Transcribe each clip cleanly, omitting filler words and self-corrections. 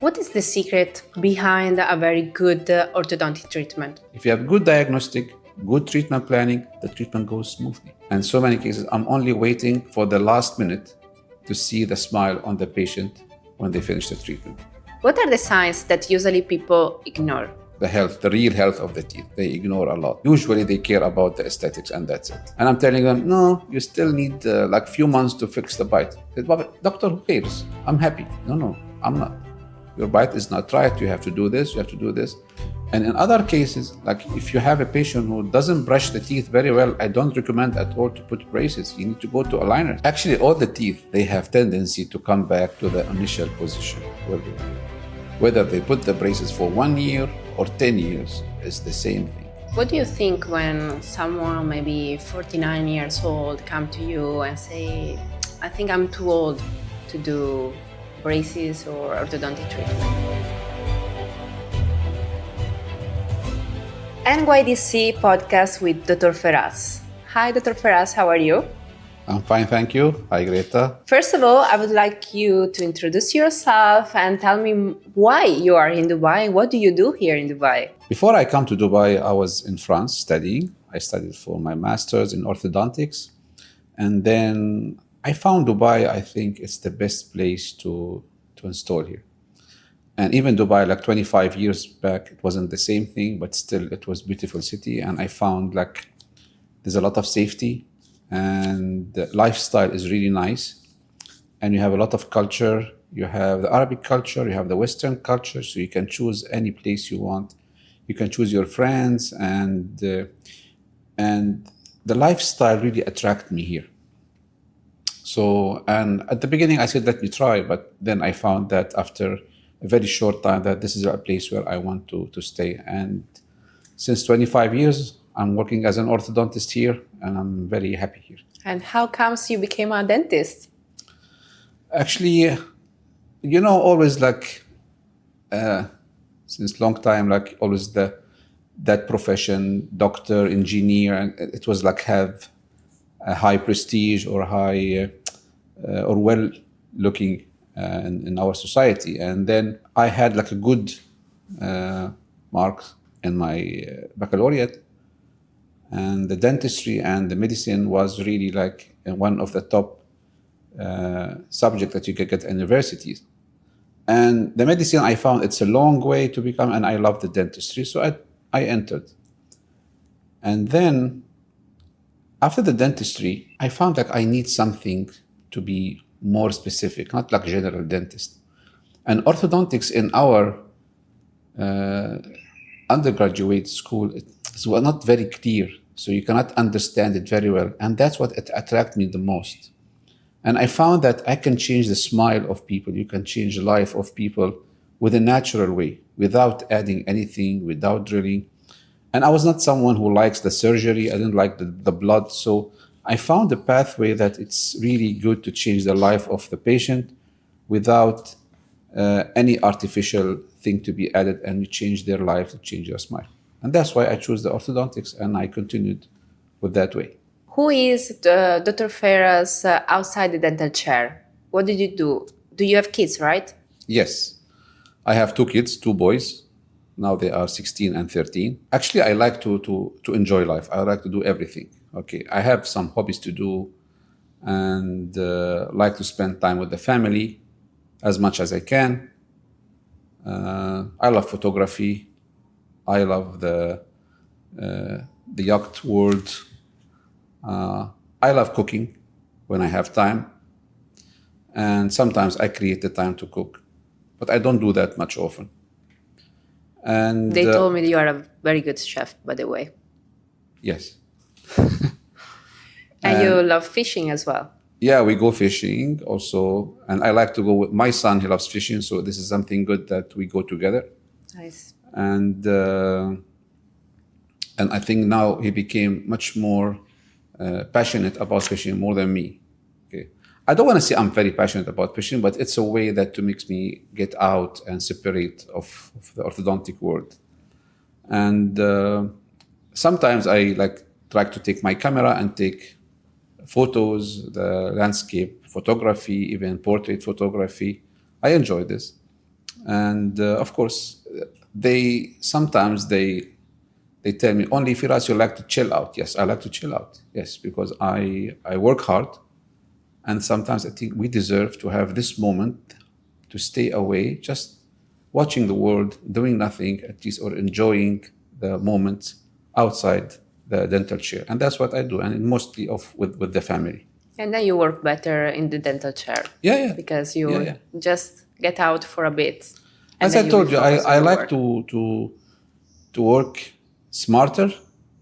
What is the secret behind a very good orthodontic treatment? If you have good diagnostic, good treatment planning, the treatment goes smoothly. And so many cases, I'm only waiting for the last minute to see the smile on the patient when they finish the treatment. What are the signs that usually people ignore? The health, the real health of the teeth, they ignore a lot. Usually they care about the aesthetics and that's it. And I'm telling them, no, you still need like few months to fix the bite. They say, but doctor, who cares? I'm happy. No, I'm not. Your bite is not right. You have to do this, you have to do this. And in other cases, like if you have a patient who doesn't brush the teeth very well, I don't recommend at all to put braces. You need to go to aligners. Actually, all the teeth, they have tendency to come back to the initial position where they were. Whether they put the braces for 1 year or 10 years, is the same thing. What do you think when someone, maybe 49 years old, come to you and say, I think I'm too old to do braces or orthodontic treatment? NYDC podcast with Dr. Firas. Hi, Dr. Firas, how are you? I'm fine, thank you. Hi, Greta. First of all, I would like you to introduce yourself and tell me why you are in Dubai and what do you do here in Dubai? Before I come to Dubai, I was in France studying. I studied for my master's in orthodontics. And then I found Dubai, I think it's the best place to install here. And even Dubai, like 25 years back, it wasn't the same thing, but still it was a beautiful city. And I found like there's a lot of safety and the lifestyle is really nice. And you have a lot of culture. You have the Arabic culture, you have the Western culture, so you can choose any place you want. You can choose your friends, and the lifestyle really attracted me here. So, and at the beginning I said, let me try, but then I found that after a very short time that this is a place where I want to stay. And since 25 years, I'm working as an orthodontist here, and I'm very happy here. And how comes you became a dentist? Actually, you know, always like, since long time, like always that profession, doctor, engineer, and it was like have a high prestige or high or well looking in our society. And then I had like a good mark in my baccalaureate, and the dentistry and the medicine was really like one of the top subject that you could get at universities. And the medicine, I found it's a long way to become, and I love the dentistry, so I entered. And then after the dentistry, I found like I need something to be more specific, not like general dentist. And orthodontics in our undergraduate school, it's not very clear, so you cannot understand it very well. And that's what attracted me the most. And I found that I can change the smile of people. You can change the life of people with a natural way, without adding anything, without drilling. And I was not someone who likes the surgery. I didn't like the blood. So I found a pathway that it's really good to change the life of the patient without any artificial thing to be added, and you change their life, to change their smile. And that's why I chose the orthodontics, and I continued with that way. Who is Dr. Firas outside the dental chair? What did you do? Do you have kids, right? Yes. I have 2 kids, 2 boys. Now they are 16 and 13. Actually, I like to enjoy life. I like to do everything. Okay, I have some hobbies to do, and like to spend time with the family as much as I can. I love photography. I love the yacht world. I love cooking when I have time. And sometimes I create the time to cook, but I don't do that much often. And They told me you are a very good chef, by the way. Yes. And you love fishing as well. Yeah, we go fishing also. And I like to go with my son. He loves fishing. So this is something good that we go together. Nice. And I think now he became much more passionate about fishing more than me. Okay. I don't want to say I'm very passionate about fishing, but it's a way that to makes me get out and separate of the orthodontic world. And sometimes I like try to take my camera and take photos, the landscape photography, even portrait photography. I enjoy this. And of course, they sometimes they tell me, only Firas, you like to chill out. Yes, I like to chill out. Yes, because I work hard. And sometimes I think we deserve to have this moment to stay away, just watching the world, doing nothing at least, or enjoying the moment outside the dental chair. And that's what I do, and mostly with the family. And then you work better in the dental chair. Yeah. Because you Yeah. just get out for a bit. As I told you, I like to work smarter,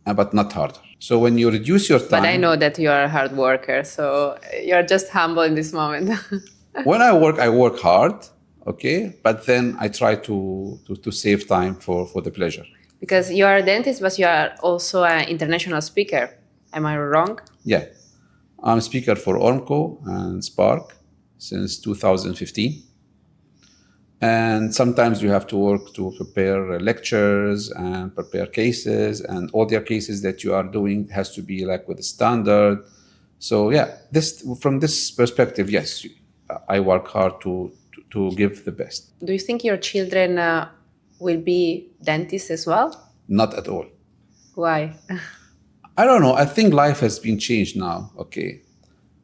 but not harder. So when you reduce your time... But I know that you are a hard worker, so you're just humble in this moment. When I work hard, okay? But then I try to save time for the pleasure. Because you are a dentist, but you are also an international speaker. Am I wrong? Yeah. I'm a speaker for Ormco and Spark since 2015. And sometimes you have to work to prepare lectures and prepare cases, and all their cases that you are doing has to be like with a standard. So yeah, from this perspective, yes, I work hard to give the best. Do you think your children will be dentists as well? Not at all. Why? I don't know. I think life has been changed now, okay?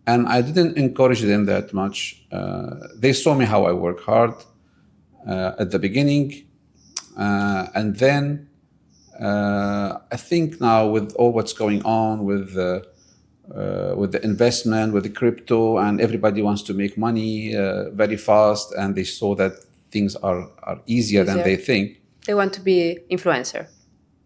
And I didn't encourage them that much. They saw me how I work hard at the beginning. And then I think now with all what's going on with the investment, with the crypto, and everybody wants to make money very fast, and they saw that things are easier than they think. They want to be influencer.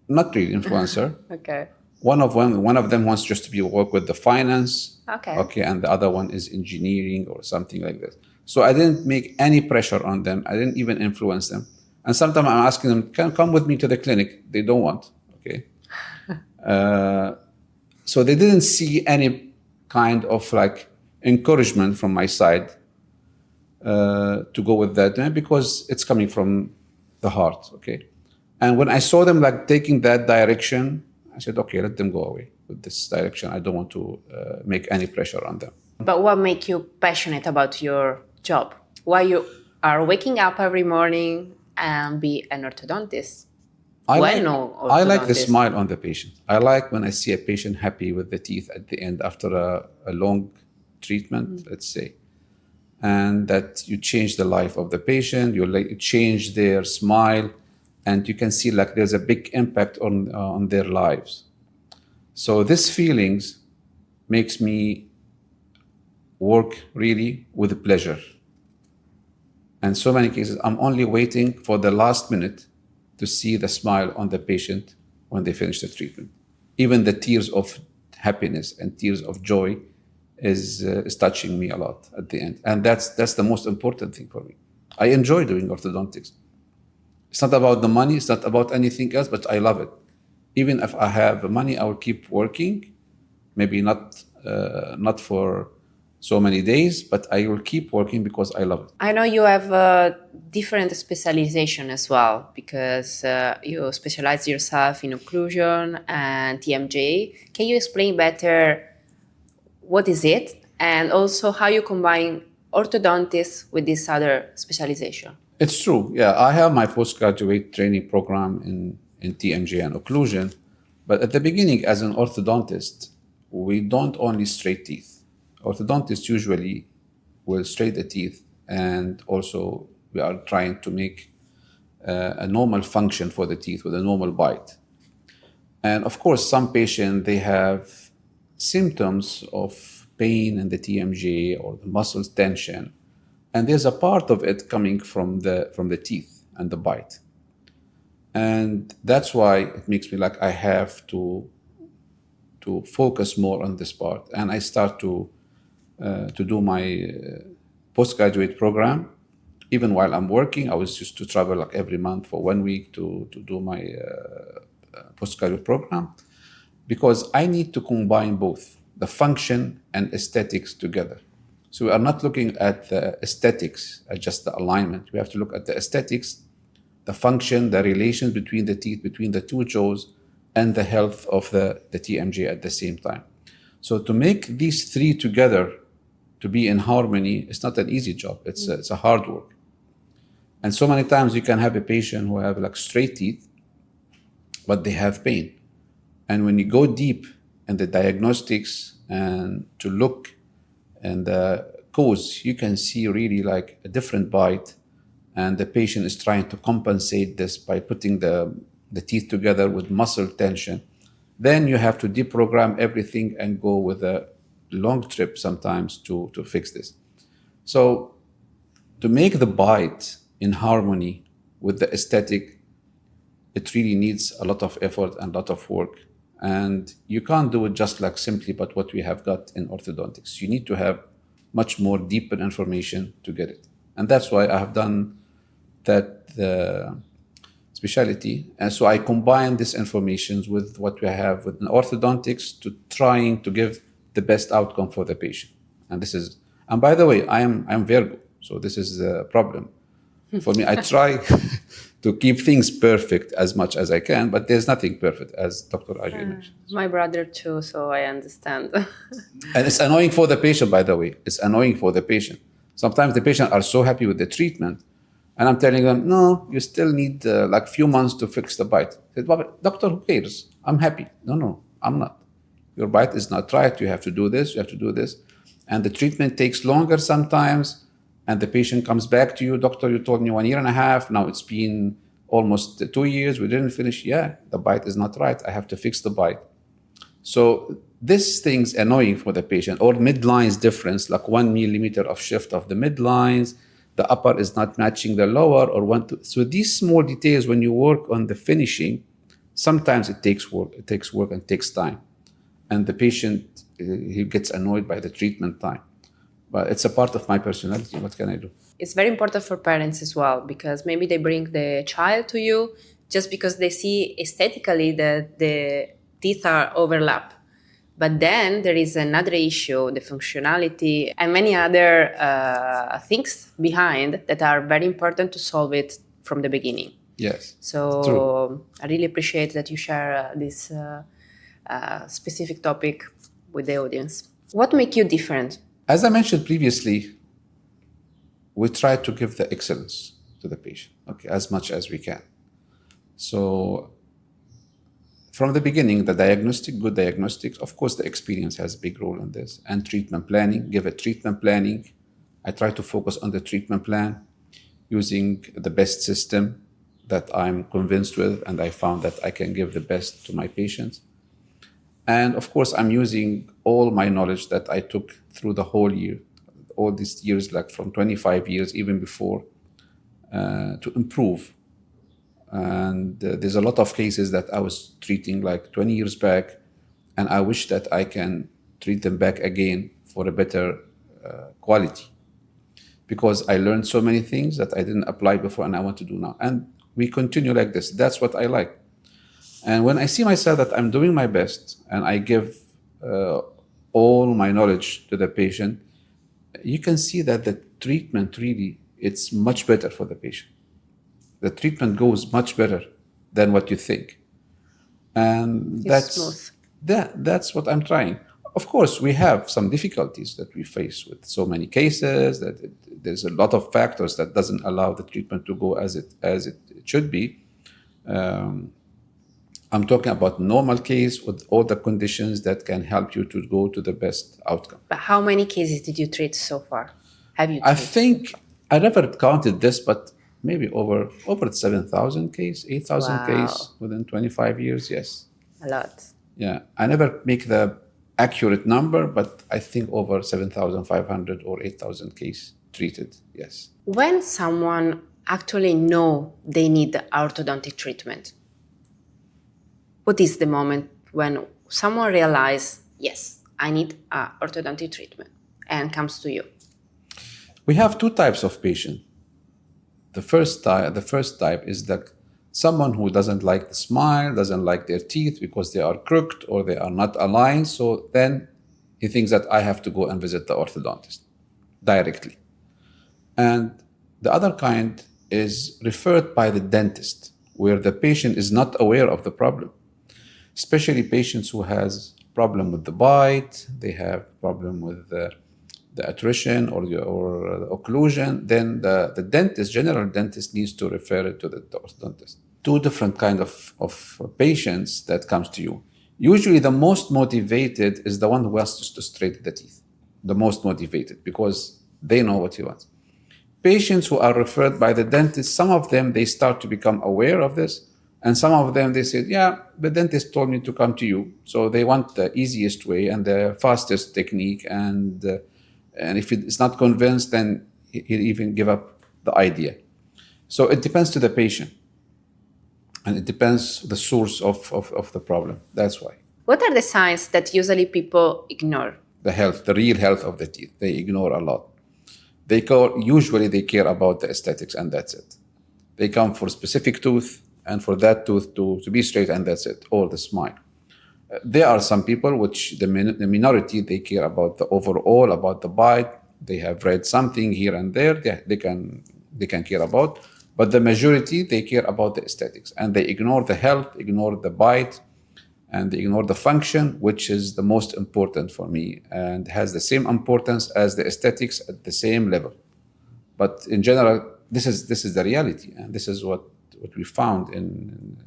Not really influencer. Okay. One of them wants just to work with the finance. Okay. And the other one is engineering or something like that. So I didn't make any pressure on them. I didn't even influence them. And sometimes I'm asking them, "Can come with me to the clinic?" They don't want. Okay. So they didn't see any kind of like encouragement from my side to go with that, because it's coming from the heart. Okay. And when I saw them like taking that direction, I said, okay, let them go away with this direction. I don't want to make any pressure on them. But what makes you passionate about your job? Why you are waking up every morning and be an orthodontist? I like the smile on the patient. I like when I see a patient happy with the teeth at the end after a long treatment, let's say. And that you change the life of the patient, you change their smile, and you can see like there's a big impact on their lives. So these feelings makes me work really with pleasure. And so many cases, I'm only waiting for the last minute to see the smile on the patient when they finish the treatment. Even the tears of happiness and tears of joy is touching me a lot at the end. And that's the most important thing for me. I enjoy doing orthodontics. It's not about the money, it's not about anything else, but I love it. Even if I have money, I will keep working. Maybe not for so many days, but I will keep working because I love it. I know you have a different specialization as well, because you specialize yourself in occlusion and TMJ. Can you explain better what is it, and also how you combine orthodontics with this other specialization? It's true. Yeah, I have my postgraduate training program in TMJ and occlusion, but at the beginning, as an orthodontist, we don't only straight teeth. Orthodontists usually will straight the teeth, and also we are trying to make a normal function for the teeth with a normal bite. And of course, some patients, they have symptoms of pain in the TMJ or the muscles tension, and there's a part of it coming from the teeth and the bite. And that's why it makes me like I have to focus more on this part. And I start to do my postgraduate program. Even while I'm working, I was used to travel like every month for 1 week to do my postgraduate program, because I need to combine both the function and aesthetics together. So we are not looking at the aesthetics, just the alignment. We have to look at the aesthetics, the function, the relations between the teeth, between the two jaws, and the health of the TMJ at the same time. So to make these three together to be in harmony, it's not an easy job. It's a hard work. And so many times you can have a patient who have like straight teeth, but they have pain. And when you go deep in the diagnostics and to look and the cause, you can see really like a different bite, and the patient is trying to compensate this by putting the teeth together with muscle tension. Then you have to deprogram everything and go with a long trip sometimes to fix this. So to make the bite in harmony with the aesthetic, it really needs a lot of effort and a lot of work. And you can't do it just like simply but what we have got in orthodontics. You need to have much more deeper information to get it. And that's why I have done that specialty. And so I combine this information with what we have with orthodontics to trying to give the best outcome for the patient. And this is, and by the way, I'm Virgo, so this is a problem. For me, I try to keep things perfect as much as I can, but there's nothing perfect, as Dr. Ajay mentioned. My brother too, so I understand. And it's annoying for the patient, by the way. It's annoying for the patient. Sometimes the patient are so happy with the treatment, and I'm telling them, no, you still need like few months to fix the bite. I said, well, doctor, who cares? I'm happy. No, I'm not. Your bite is not right. You have to do this, you have to do this. And the treatment takes longer sometimes. And the patient comes back to you, doctor, you told me 1.5 years. Now it's been almost 2 years. We didn't finish. Yeah, the bite is not right. I have to fix the bite. So this thing's annoying for the patient. Or midlines difference, like 1 millimeter of shift of the midlines. The upper is not matching the lower, or so these small details, when you work on the finishing, sometimes it takes work. It takes work and takes time. And the patient, he gets annoyed by the treatment time. But it's a part of my personality. What can I do? It's very important for parents as well, because maybe they bring the child to you just because they see aesthetically that the teeth are overlap. But then there is another issue, the functionality and many other things behind that are very important to solve it from the beginning. Yes. So true. I really appreciate that you share this specific topic with the audience. What makes you different? As I mentioned previously, we try to give the excellence to the patient, okay, as much as we can. So from the beginning, the good diagnostics, of course, the experience has a big role in this, and treatment planning, give a treatment planning. I try to focus on the treatment plan using the best system that I'm convinced with, and I found that I can give the best to my patients. And of course, I'm using all my knowledge that I took through the whole year, all these years, like from 25 years, even before, to improve. And there's a lot of cases that I was treating like 20 years back, and I wish that I can treat them back again for a better quality, because I learned so many things that I didn't apply before and I want to do now. And we continue like this. That's what I like. And when I see myself that I'm doing my best and I give all my knowledge to the patient, you can see that the treatment really, it's much better for the patient. The treatment goes much better than what you think. And that's what I'm trying. Of course, we have some difficulties that we face with so many cases, that there's a lot of factors that doesn't allow the treatment to go as it should be. I'm talking about normal case with all the conditions that can help you to go to the best outcome. But how many cases did you treat so far? I think I never counted this, but maybe over 7,000 case, 8,000 case within 25 years. Yes. A lot. Yeah. I never make the accurate number, but I think over 7,500 or 8,000 case treated. Yes. When someone actually know they need the orthodontic treatment, what is the moment when someone realizes, yes, I need orthodontic treatment, and comes to you? We have two types of patient. The first type is that someone who doesn't like the smile, doesn't like their teeth because they are crooked or they are not aligned. So then he thinks that I have to go and visit the orthodontist directly. And the other kind is referred by the dentist, where the patient is not aware of the problem. Especially patients who has problem with the bite, they have problem with the attrition or the occlusion, then the dentist, general dentist, needs to refer it to the orthodontist. Two different kind of patients that comes to you. Usually the most motivated is the one who wants to straighten the teeth. The most motivated, because they know what he wants. Patients who are referred by the dentist, some of them, they start to become aware of this. And some of them, they said, yeah, the dentist told me to come to you. So they want the easiest way and the fastest technique. And if it's not convinced, then he'll even give up the idea. So it depends to the patient. And it depends the source of the problem. That's why. What are the signs that usually people ignore? The real health of the teeth. They ignore a lot. Usually they care about the aesthetics and that's it. They come for a specific tooth and for that tooth to be straight and that's it, or the smile. There are some people, which the minority, they care about the overall, about the bite. They have read something here and there, they can care about. But the majority, they care about the aesthetics and they ignore the health, ignore the bite, and they ignore the function, which is the most important for me and has the same importance as the aesthetics at the same level. But in general, this is the reality, and this is what we found in.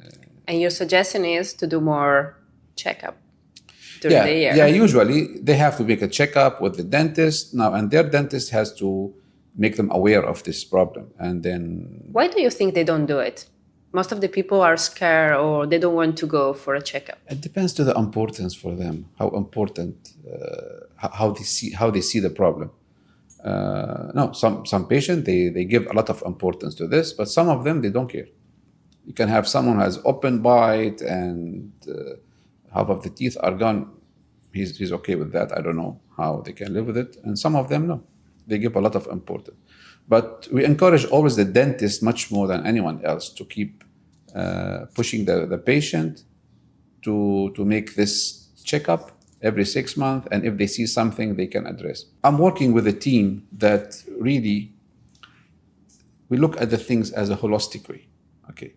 And your suggestion is to do more checkup during the year. Yeah, usually they have to make a checkup with the dentist now, and their dentist has to make them aware of this problem. And then. Why do you think they don't do it? Most of the people are scared or they don't want to go for a checkup. It depends to the importance for them, how important, how they see the problem. No, some patients, they give a lot of importance to this, but some of them, they don't care. You can have someone who has open bite and half of the teeth are gone. He's okay with that. I don't know how they can live with it. And some of them, no. They give a lot of importance. But we encourage always the dentist much more than anyone else to keep pushing the patient to make this checkup every 6 months. And if they see something, they can address. I'm working with a team that really, we look at the things as a holistic way. Okay.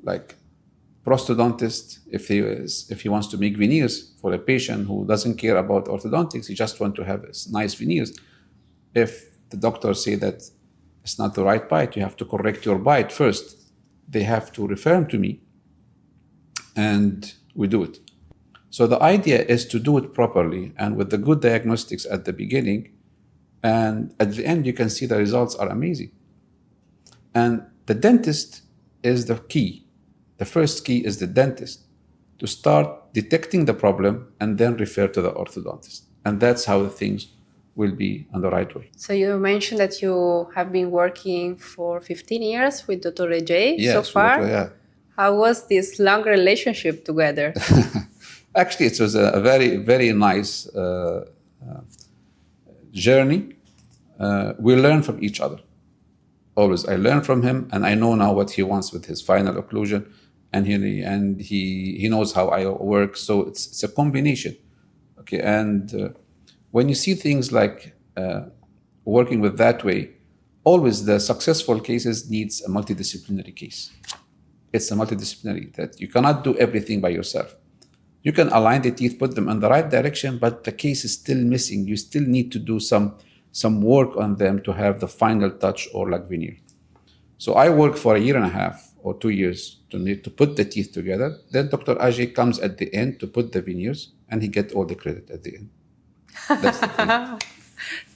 Like prosthodontist, if he wants to make veneers for a patient who doesn't care about orthodontics, he just wants to have nice veneers. If the doctor say that it's not the right bite, you have to correct your bite first, they have to refer him to me, and we do it. So the idea is to do it properly and with the good diagnostics at the beginning, and at the end you can see the results are amazing. And the dentist is the key. The first key is the dentist to start detecting the problem and then refer to the orthodontist. And that's how the things will be on the right way. So you mentioned that you have been working for 15 years with Dr. Ajay so far. Yeah. How was this long relationship together? Actually, it was a very, very nice journey. We learn from each other. Always, I learn from him, and I know now what he wants with his final occlusion, and he knows how I work. So it's a combination. Okay, and when you see things like working with that way, always the successful cases needs a multidisciplinary case. It's a multidisciplinary that you cannot do everything by yourself. You can align the teeth, put them in the right direction, but the case is still missing. You still need to do some work on them to have the final touch or like veneer. So I work for 1.5 years or 2 years to put the teeth together. Then Dr. Ajay comes at the end to put the veneers, and he gets all the credit at the end. That's the thing.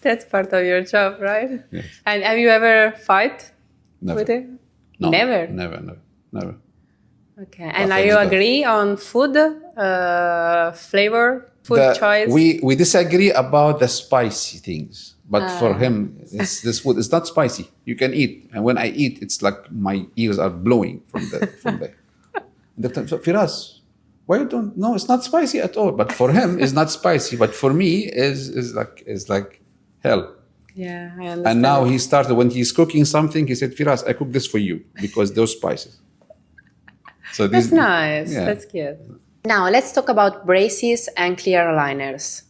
That's part of your job, right? Yes. And have you ever fight Never. with him? No, Never? Never. Okay. And are you agree on food, flavor, food choice? We disagree about the spicy things, but for him, this food is not spicy. You can eat, and when I eat, it's like my ears are blowing from there. So, Firas, why you don't? No, it's not spicy at all. But for him, it's not spicy. But for me, is like hell. Yeah, I understand. And now he started, when he's cooking something, he said, Firas, I cook this for you because those spices. So that's nice. Yeah. That's cute. Now let's talk about braces and clear aligners.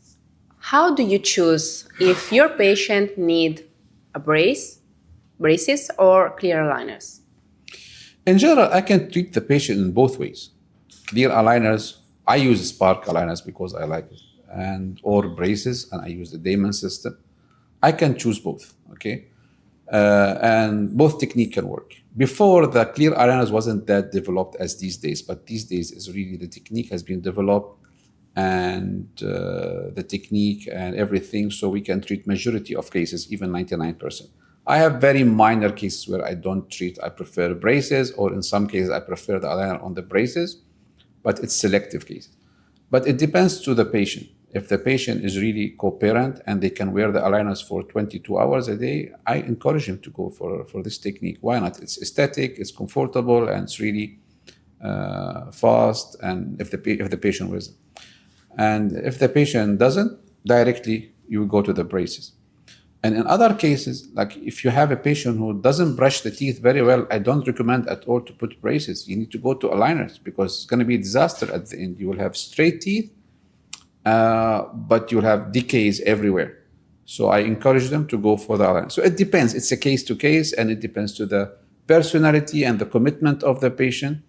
How do you choose if your patient need a braces or clear aligners? In general, I can treat the patient in both ways. Clear aligners, I use Spark aligners because I like it. and or braces, and I use the Damon system. I can choose both, okay? And both technique can work. Before, the clear aligners wasn't that developed as these days, but these days is really the technique has been developed, and the technique and everything, so we can treat majority of cases, even 99%. I have very minor cases where I don't treat. I prefer braces, or in some cases I prefer the aligner on the braces, but it's selective cases. But it depends to the patient. If the patient is really co-parent and they can wear the aligners for 22 hours a day, I encourage him to go for this technique. Why not? It's aesthetic, it's comfortable, and it's really fast. And if the patient wears it, and if the patient doesn't, directly you go to the braces. And in other cases, like if you have a patient who doesn't brush the teeth very well, I don't recommend at all to put braces. You need to go to aligners, because it's going to be a disaster at the end. You will have straight teeth, but you'll have decays everywhere. So I encourage them to go for the aligner. So it depends. It's a case to case, and it depends to the personality and the commitment of the patient.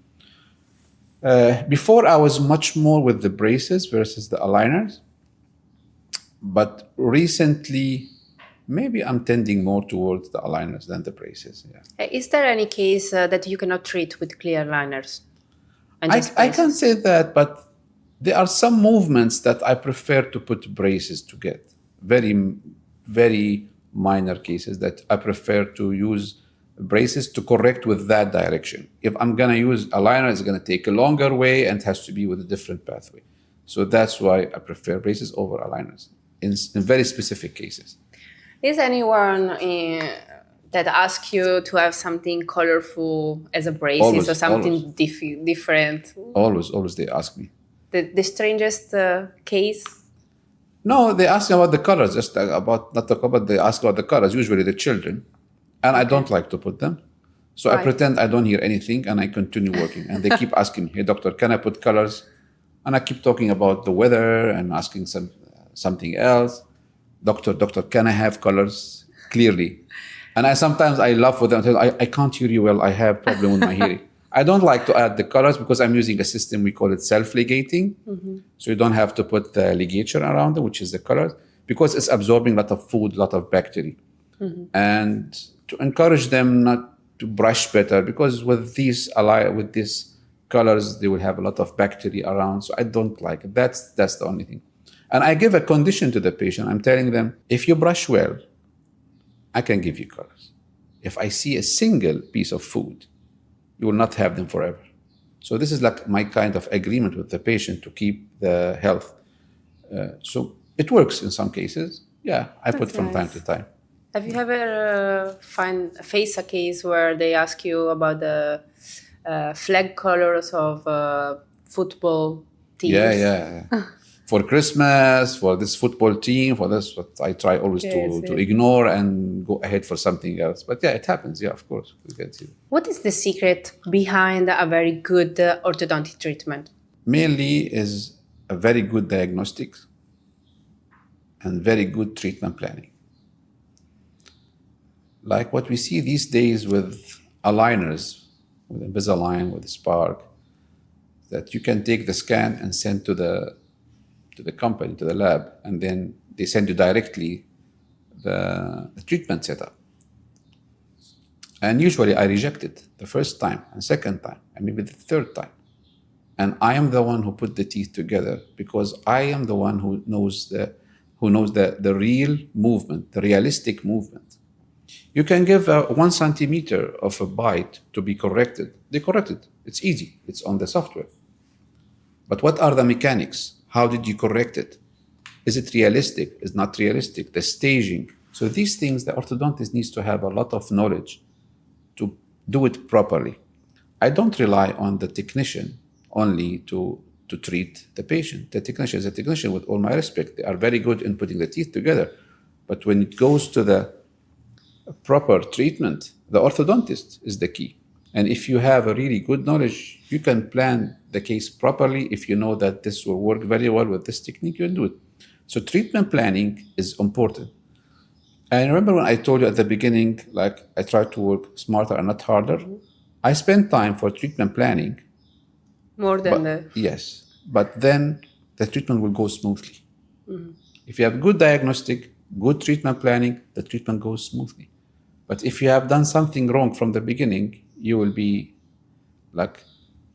Before, I was much more with the braces versus the aligners. But recently, maybe I'm tending more towards the aligners than the braces. Yeah. Is there any case that you cannot treat with clear aligners? And I can't say that, but there are some movements that I prefer to put braces to get. Very, very minor cases that I prefer to use braces to correct with that direction. If I'm going to use aligner, it's going to take a longer way and it has to be with a different pathway. So that's why I prefer braces over aligners in very specific cases. Is anyone that asks you to have something colorful as a braces, or something different? Always they ask me. The strangest case? No, they ask me about the colors, just about not the color, but they ask about the colors, usually the children. And I don't like to put them. So I pretend I don't hear anything and I continue working. And they keep asking me, hey, doctor, can I put colors? And I keep talking about the weather and asking something else. Doctor, can I have colors? Clearly. And sometimes I laugh with them. I can't hear you well. I have problem with my hearing. I don't like to add the colors because I'm using a system, we call it self-ligating. Mm-hmm. So you don't have to put the ligature around them, which is the colors, because it's absorbing a lot of food, a lot of bacteria. Mm-hmm. And to encourage them not to brush better, because with these colors, they will have a lot of bacteria around. So I don't like it. That's the only thing. And I give a condition to the patient. I'm telling them, if you brush well, I can give you colors. If I see a single piece of food, you will not have them forever. So this is like my kind of agreement with the patient to keep the health. So it works in some cases. Yeah, I put from time to time. Have you ever face a case where they ask you about the flag colors of football teams? Yeah. For Christmas, for this football team, for this, but I try always to ignore and go ahead for something else. But yeah, it happens. Yeah, of course. What is the secret behind a very good orthodontic treatment? Mainly is a very good diagnostics and very good treatment planning. Like what we see these days with aligners, with Invisalign, with Spark, that you can take the scan and send to the company, to the lab, and then they send you directly the treatment setup. And usually I reject it the first time and second time and maybe the third time. And I am the one who put the teeth together, because I am the one who knows the real movement, the realistic movement. You can give 1 centimeter of a bite to be corrected. They correct it. It's easy. It's on the software. But what are the mechanics? How did you correct it? Is it realistic? Is it not realistic? The staging. So these things, the orthodontist needs to have a lot of knowledge to do it properly. I don't rely on the technician only to treat the patient. The technician is a technician, with all my respect. They are very good in putting the teeth together. But when it goes to the proper treatment, the orthodontist is the key. And if you have a really good knowledge, you can plan the case properly. If you know that this will work very well with this technique, you'll do it. So treatment planning is important. And remember when I told you at the beginning, like I try to work smarter and not harder? I spend time for treatment planning. More than Yes, but then the treatment will go smoothly. If you have good diagnostic, good treatment planning, the treatment goes smoothly. But if you have done something wrong from the beginning, you will be like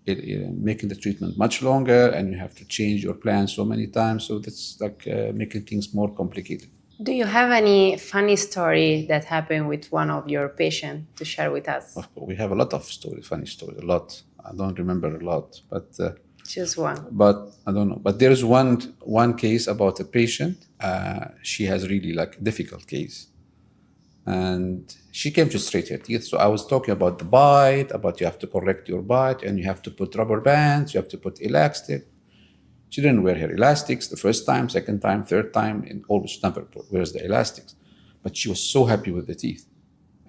making the treatment much longer, and you have to change your plan so many times. So that's like making things more complicated. Do you have any funny story that happened with one of your patients to share with us? Of course, we have a lot of stories, funny stories, a lot. I don't remember a lot, but Just one. but I don't know. But there's one case about a patient. She has really like a difficult case, and she came to straight her teeth. So I was talking about the bite, about you have to correct your bite, and you have to put rubber bands, you have to put elastic. She didn't wear her elastics the first time, second time, third time, and almost never wears the elastics. But she was so happy with the teeth,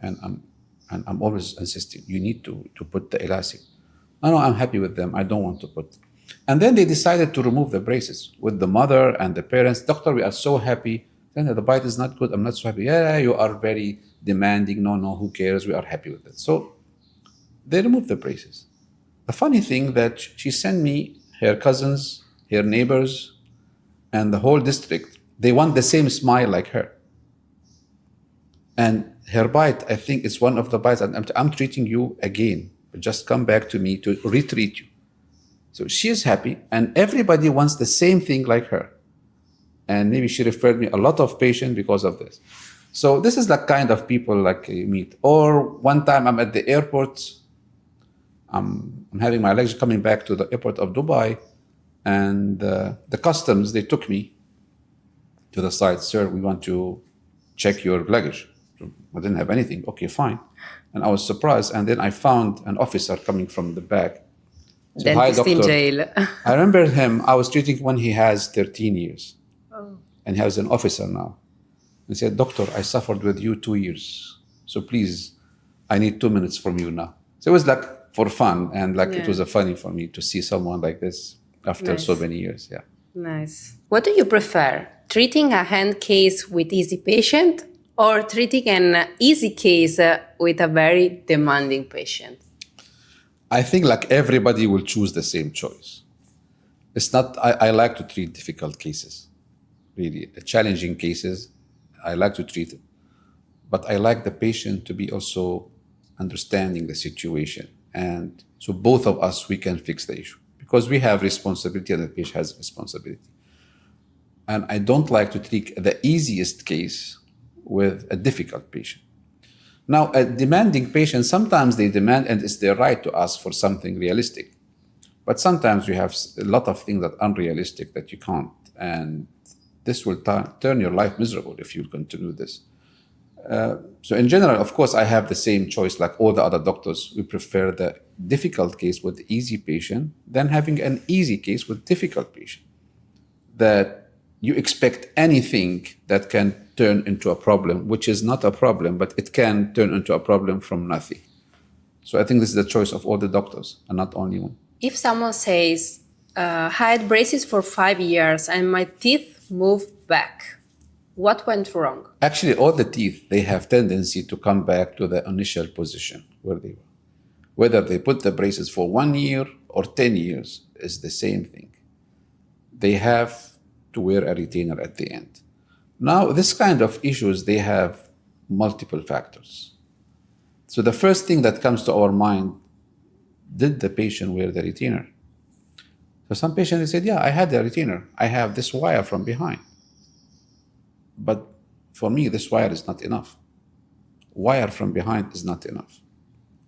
and I'm always insisting you need to put the elastic. No, I'm happy with them. I don't want to put. And then they decided to remove the braces with the mother and the parents. Doctor, we are so happy. Then the bite is not good. I'm not so happy. Yeah, you are very demanding. No, who cares? We are happy with it. So they removed the braces. The funny thing that she sent me her cousins, her neighbors, and the whole district. They want the same smile like her. And her bite, I think it's one of the bites. I'm treating you again. Just come back to me to retreat you. So she is happy, and everybody wants the same thing like her. And maybe she referred me a lot of patients because of this. So this is the kind of people like you meet. Or one time I'm at the airport. I'm having my luggage coming back to the airport of Dubai, and the customs, they took me to the side. Sir, we want to check your luggage. I didn't have anything. Okay, fine. And I was surprised. And then I found an officer coming from the back. Said, "Hi, Dentist in doctor." jail. I remember him. I was treating when he has 13 years. Oh. And he was an officer now. He said, "Doctor, I suffered with you 2 years. So please, I need 2 minutes from you now." So it was like for fun. And like it was a funny for me to see someone like this after so many years. Yeah. Nice. What do you prefer? Treating a hand case with easy patient or treating an easy case with a very demanding patient? I think like everybody will choose the same choice. It's not, I like to treat difficult cases, really. Challenging cases, I like to treat it. But I like the patient to be also understanding the situation. And so both of us, we can fix the issue. Because we have responsibility and the patient has responsibility. And I don't like to treat the easiest case with a difficult patient. Now, a demanding patient, sometimes they demand, and it's their right to ask for something realistic. But sometimes you have a lot of things that are unrealistic that you can't. And this will turn your life miserable if you continue this. So in general, of course, I have the same choice like all the other doctors. We prefer the difficult case with the easy patient than having an easy case with difficult patient. That you expect anything that can turn into a problem, which is not a problem, but it can turn into a problem from nothing. So I think this is the choice of all the doctors and not only one. If someone says, I had braces for 5 years and my teeth moved back, what went wrong? Actually, all the teeth, they have tendency to come back to the initial position where they were. Whether they put the braces for 1 year or 10 years is the same thing. They have to wear a retainer at the end. Now, this kind of issues, they have multiple factors. So the first thing that comes to our mind, did the patient wear the retainer? So some patients said, yeah, I had the retainer. I have this wire from behind. But for me, this wire is not enough. Wire from behind is not enough.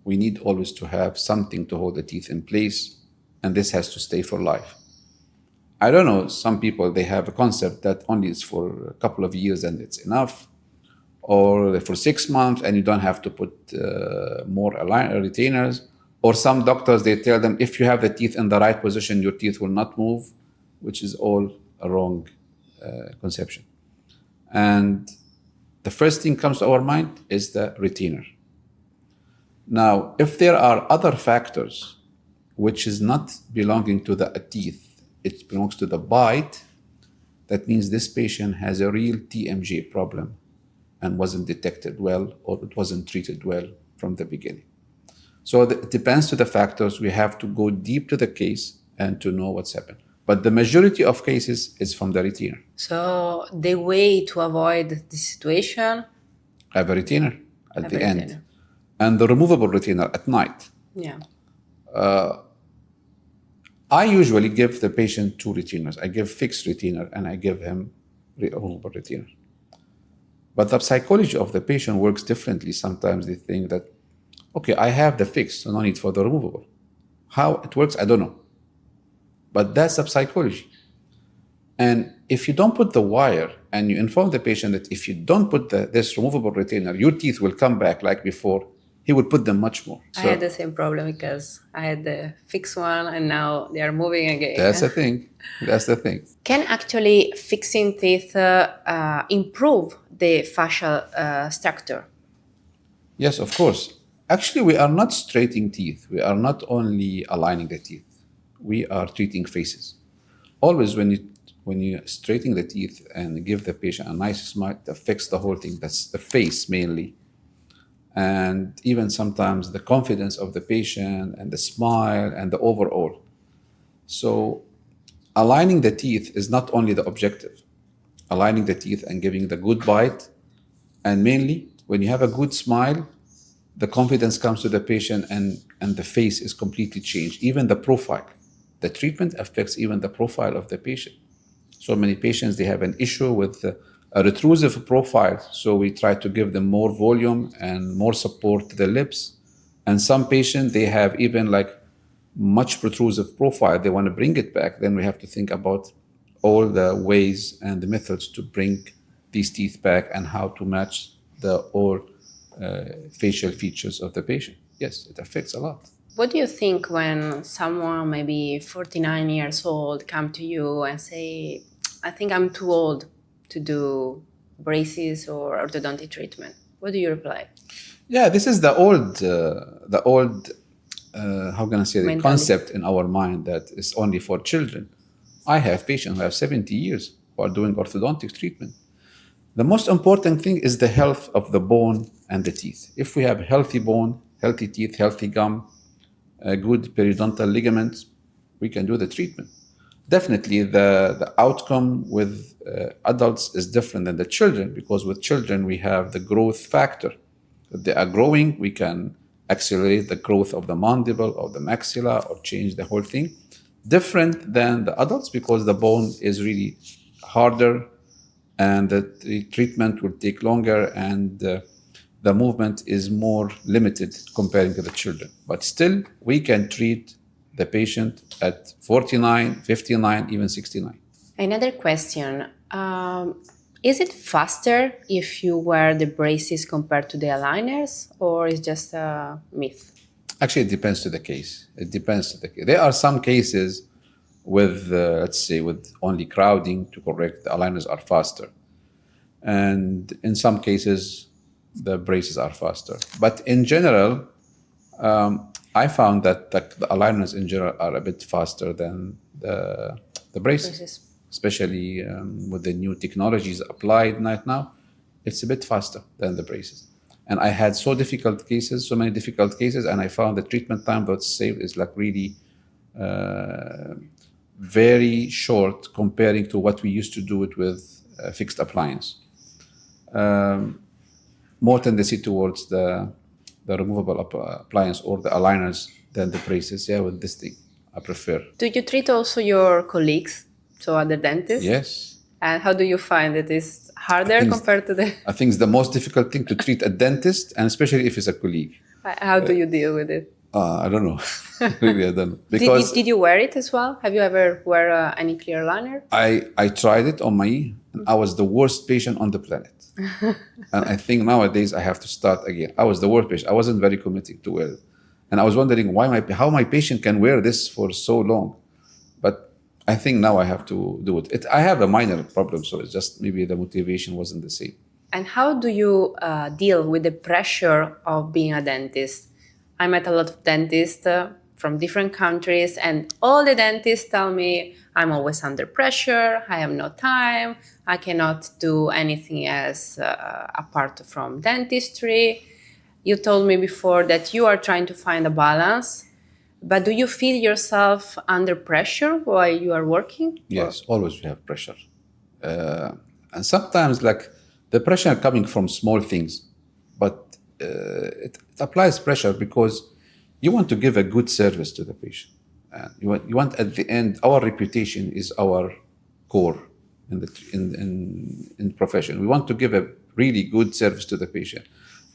We need always to have something to hold the teeth in place, and this has to stay for life. I don't know, some people, they have a concept that only is for a couple of years and it's enough, or for 6 months and you don't have to put more retainers. Or some doctors, they tell them, if you have the teeth in the right position, your teeth will not move, which is all a wrong conception. And the first thing comes to our mind is the retainer. Now, if there are other factors which is not belonging to the teeth, it belongs to the bite, that means this patient has a real TMJ problem and wasn't detected well, or it wasn't treated well from the beginning. So it depends to the factors. We have to go deep to the case and to know what's happened. But the majority of cases is from the retainer. So the way to avoid this situation, Have a retainer at the end. retainer. And the removable retainer at night. Yeah. I usually give the patient two retainers. I give fixed retainer and I give him removable retainer. But the psychology of the patient works differently. Sometimes they think that, okay, I have the fixed, so no need for the removable. How it works, I don't know. But that's the psychology. And if you don't put the wire and you inform the patient that if you don't put this removable retainer, your teeth will come back like before, he would put them much more. I had the same problem because I had the fixed one and now they are moving again. That's the thing. That's the thing. Can actually fixing teeth improve the facial structure? Yes, of course. Actually, we are not straightening teeth. We are not only aligning the teeth. We are treating faces. Always when you straighten the teeth and give the patient a nice smile, that fix the whole thing. That's the face mainly. And even sometimes the confidence of the patient and the smile and the overall. So aligning the teeth is not only the objective. Aligning the teeth and giving the good bite. And mainly, when you have a good smile, the confidence comes to the patient and the face is completely changed. Even the profile. The treatment affects even the profile of the patient. So many patients, they have an issue with a retrusive profile. So we try to give them more volume and more support to the lips. And some patients, they have even like much protrusive profile. They want to bring it back. Then we have to think about all the ways and the methods to bring these teeth back and how to match the all facial features of the patient. Yes, it affects a lot. What do you think when someone maybe 49 years old come to you and say, I think I'm too old to do braces or orthodontic treatment? What do you reply? Yeah, this is the old how can I say, the concept in our mind that is only for children. I have patients who have 70 years who are doing orthodontic treatment. The most important thing is the health of the bone and the teeth. If we have healthy bone, healthy teeth, healthy gum, good periodontal ligaments, we can do the treatment. Definitely the outcome with adults is different than the children, because with children we have the growth factor. If they are growing, we can accelerate the growth of the mandible or the maxilla or change the whole thing. Different than the adults because the bone is really harder and the treatment will take longer and the movement is more limited comparing to the children. But still, we can treat the patient at 49, 59, even 69. Another question. Is it faster if you wear the braces compared to the aligners, or is just a myth? Actually, it depends to the case. It depends to the case. There are some cases with, let's say, with only crowding to correct, the aligners are faster. And in some cases, the braces are faster. But in general, I found that the aligners in general are a bit faster than the braces. Especially with the new technologies applied right now, it's a bit faster than the braces. And I had so many difficult cases, and I found the treatment time that's saved is like really very short comparing to what we used to do it with fixed appliance. More tendency towards the removable appliance or the aligners than the braces. Yeah, with this thing, I prefer. Do you treat also your colleagues, so other dentists? Yes. And how do you find it is harder compared to the... I think it's the most difficult thing to treat a dentist, and especially if it's a colleague. How do you deal with it? I don't know. Really, I don't know. Because did you wear it as well? Have you ever wear any clear aligner? I tried it on my, and I was the worst patient on the planet. And I think nowadays I have to start again. I was the worst patient. I wasn't very committed to wear it. And I was wondering how my patient can wear this for so long. But I think now I have to do it. I have a minor problem, so it's just maybe the motivation wasn't the same. And how do you deal with the pressure of being a dentist? I met a lot of dentists from different countries, and all the dentists tell me I'm always under pressure, I have no time, I cannot do anything else apart from dentistry. You told me before that you are trying to find a balance But do you feel yourself under pressure while you are working? Yes, always we have pressure. And sometimes like the pressure coming from small things, but it applies pressure because you want to give a good service to the patient. And you want at the end, our reputation is our core in the profession. We want to give a really good service to the patient.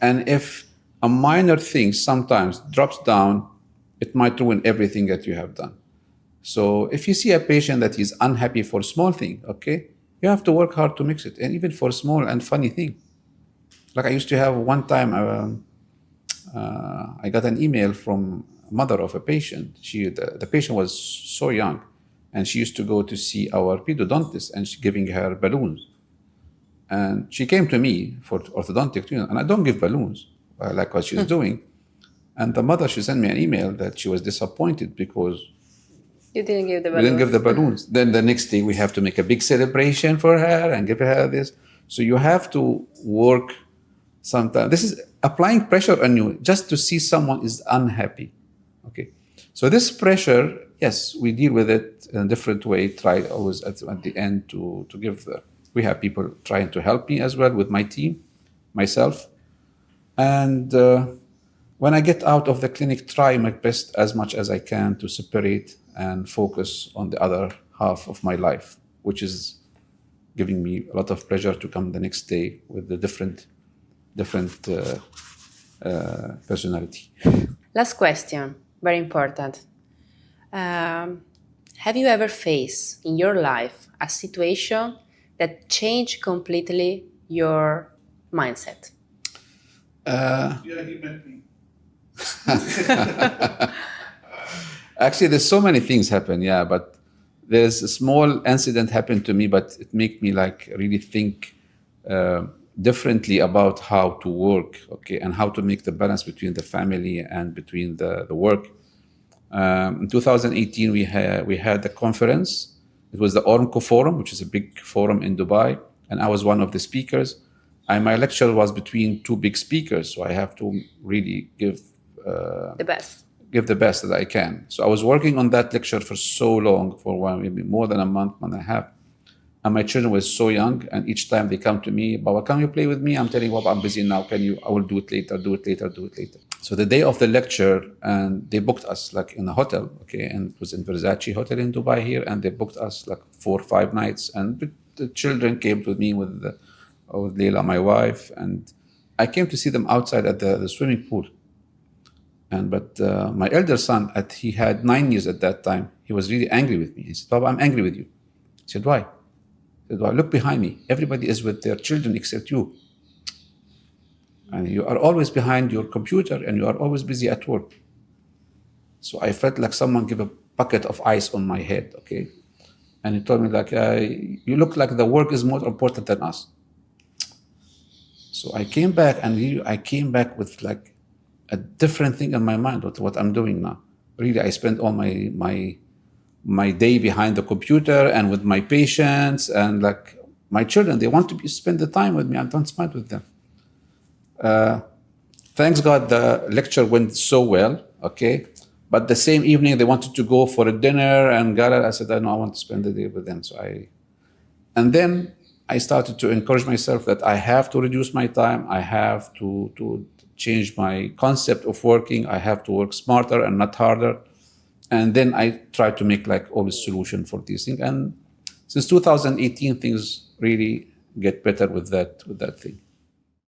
And if a minor thing sometimes drops down, it might ruin everything that you have done. So if you see a patient that is unhappy for a small thing, okay, you have to work hard to mix it. And even for small and funny thing. Like I used to have one time, I got an email from a mother of a patient. The patient was so young, and she used to go to see our orthodontist, and she's giving her balloons. And she came to me for orthodontic, and I don't give balloons. I like what she's doing. And the mother, she sent me an email that she was disappointed because you didn't give the we balloons. didn't give the balloons. Then the next day we have to make a big celebration for her and give her this. So you have to work sometimes. This is applying pressure on you just to see someone is unhappy. Okay. So this pressure, yes, we deal with it in a different way. Try always at the end to give we have people trying to help me as well with my team, myself. And when I get out of the clinic, try my best as much as I can to separate and focus on the other half of my life, which is giving me a lot of pleasure to come the next day with the different personality. Last question, very important. Have you ever faced in your life a situation that changed completely your mindset? Yeah, he met me. Actually, there's so many things happen, yeah, but there's a small incident happened to me, but it made me like really think differently about how to work, okay, and how to make the balance between the family and between the work. In 2018, we had a conference. It was the Ormco Forum, which is a big forum in Dubai, and I was one of the speakers. And my lecture was between two big speakers, so I have to really give The best. Give the best that I can. So I was working on that lecture for so long, for maybe more than a month and a half. And my children were so young, and each time they come to me, Baba, can you play with me? I'm telling Baba, I'm busy now. I will do it later. So the day of the lecture, and they booked us like in a hotel, okay, and it was in Versace Hotel in Dubai here, and they booked us like 4 or 5 nights, and the children came with me with Leila, my wife, and I came to see them outside at the swimming pool. But my elder son, he had 9 years at that time. He was really angry with me. He said, Baba, I'm angry with you. I said, why? He said, well, look behind me. Everybody is with their children except you. And you are always behind your computer and you are always busy at work. So I felt like someone gave a bucket of ice on my head, okay? And he told me like, you look like the work is more important than us. So I came back with like a different thing in my mind what I'm doing now. Really, I spent all my day behind the computer and with my patients, and like my children, they want to spend the time with me. I don't spend with them. Thanks God, the lecture went so well, okay? But the same evening, they wanted to go for a dinner and gala. I said, I want to spend the day with them. And then I started to encourage myself that I have to reduce my time. I have to change my concept of working. I have to work smarter and not harder. And then I try to make like all the solution for these things. And since 2018, things really get better with that thing.